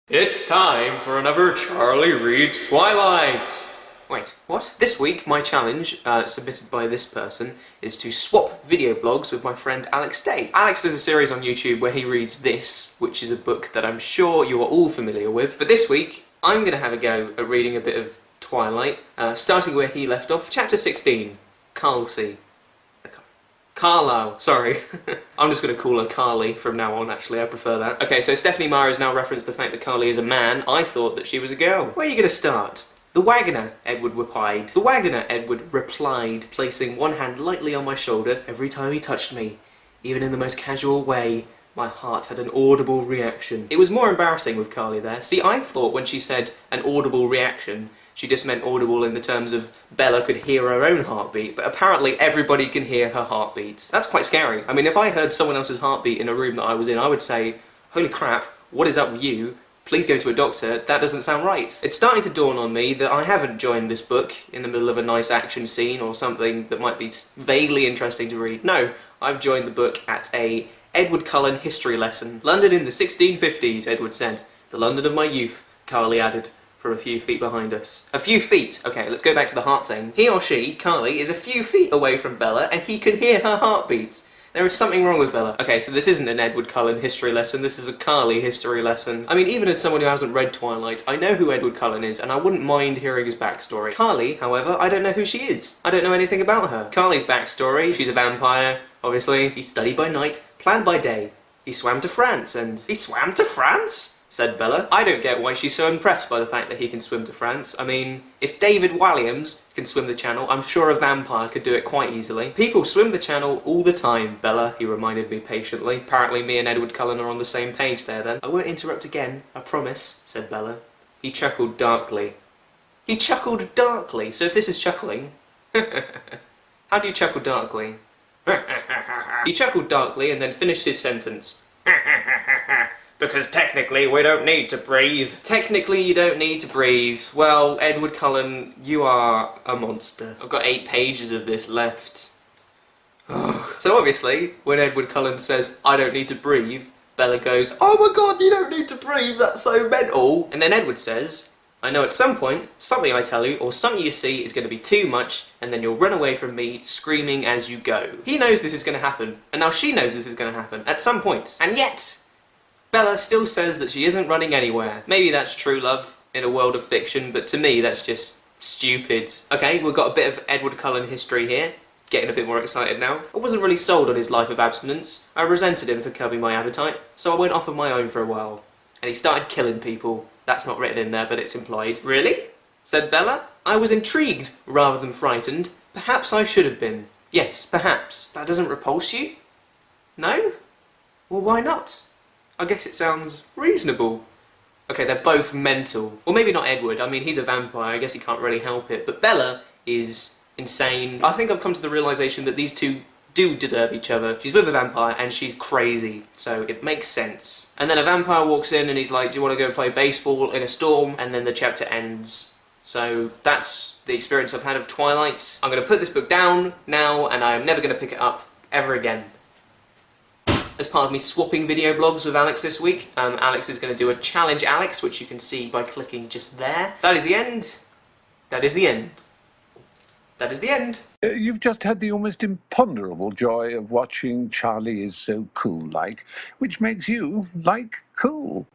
It's time for another Charlie Reads Twilight! Wait, what? This week, my challenge, submitted by this person, is to swap video blogs with my friend Alex Day. Alex does a series on YouTube where he reads this, which is a book that I'm sure you are all familiar with. But this week, I'm going to have a go at reading a bit of Twilight, starting where he left off. Chapter 16, Carlisle, sorry. I'm just going to call her Carly from now on, actually, I prefer that. Okay, so Stephanie Meyer has now referenced the fact that Carly is a man. I thought that she was a girl. Where are you going to start? The wagoner, Edward replied. The wagoner, Edward replied, placing one hand lightly on my shoulder every time he touched me. Even in the most casual way, my heart had an audible reaction. It was more embarrassing with Carly there. See, I thought when she said an audible reaction, she just meant audible in the terms of Bella could hear her own heartbeat, but apparently everybody can hear her heartbeat. That's quite scary. I mean, if I heard someone else's heartbeat in a room that I was in, I would say, holy crap, what is up with you? Please go to a doctor, that doesn't sound right. It's starting to dawn on me that I haven't joined this book in the middle of a nice action scene or something that might be vaguely interesting to read. No, I've joined the book at a Edward Cullen history lesson. London in the 1650s, Edward said. The London of my youth, Carly added, from a few feet behind us. A few feet? Okay, let's go back to the heart thing. He or she, Carly, is a few feet away from Bella and he can hear her heartbeat. There is something wrong with Bella. Okay, so this isn't an Edward Cullen history lesson, this is a Carly history lesson. I mean, even as someone who hasn't read Twilight, I know who Edward Cullen is, and I wouldn't mind hearing his backstory. Carly, however, I don't know who she is. I don't know anything about her. Carly's backstory, she's a vampire, obviously. He studied by night, planned by day. He swam to France, and... He swam to France? Said Bella. I don't get why she's so impressed by the fact that he can swim to France. I mean, if David Walliams can swim the channel, I'm sure a vampire could do it quite easily. People swim the channel all the time, Bella, he reminded me patiently. Apparently me and Edward Cullen are on the same page there then. I won't interrupt again, I promise, said Bella. He chuckled darkly. He chuckled darkly, so if this is chuckling... How do you chuckle darkly? He chuckled darkly and then finished his sentence. Because technically we don't need to breathe. Technically you don't need to breathe. Well, Edward Cullen, you are a monster. I've got 8 pages of this left. Ugh. So obviously, when Edward Cullen says, I don't need to breathe, Bella goes, oh my god, you don't need to breathe, that's so mental. And then Edward says, I know at some point, something I tell you, or something you see is going to be too much, and then you'll run away from me, screaming as you go. He knows this is going to happen, and now she knows this is going to happen, at some point. And yet... Bella still says that she isn't running anywhere. Maybe that's true love in a world of fiction, but to me that's just stupid. Okay, we've got a bit of Edward Cullen history here. Getting a bit more excited now. I wasn't really sold on his life of abstinence. I resented him for curbing my appetite, so I went off on my own for a while. And he started killing people. That's not written in there, but it's implied. Really? Said Bella. I was intrigued rather than frightened. Perhaps I should have been. Yes, perhaps. That doesn't repulse you? No? Well, why not? I guess it sounds reasonable. Okay, they're both mental. Or maybe not Edward, I mean, he's a vampire, I guess he can't really help it. But Bella is insane. I think I've come to the realisation that these two do deserve each other. She's with a vampire and she's crazy, so it makes sense. And then a vampire walks in and he's like, do you want to go play baseball in a storm? And then the chapter ends. So that's the experience I've had of Twilight. I'm going to put this book down now and I'm never going to pick it up ever again. As part of me swapping video blogs with Alex this week, Alex is going to do a Challenge Alex, which you can see by clicking just there. That is the end. That is the end. That is the end. You've just had the almost imponderable joy of watching Charlie Is So Cool Like, which makes you like cool.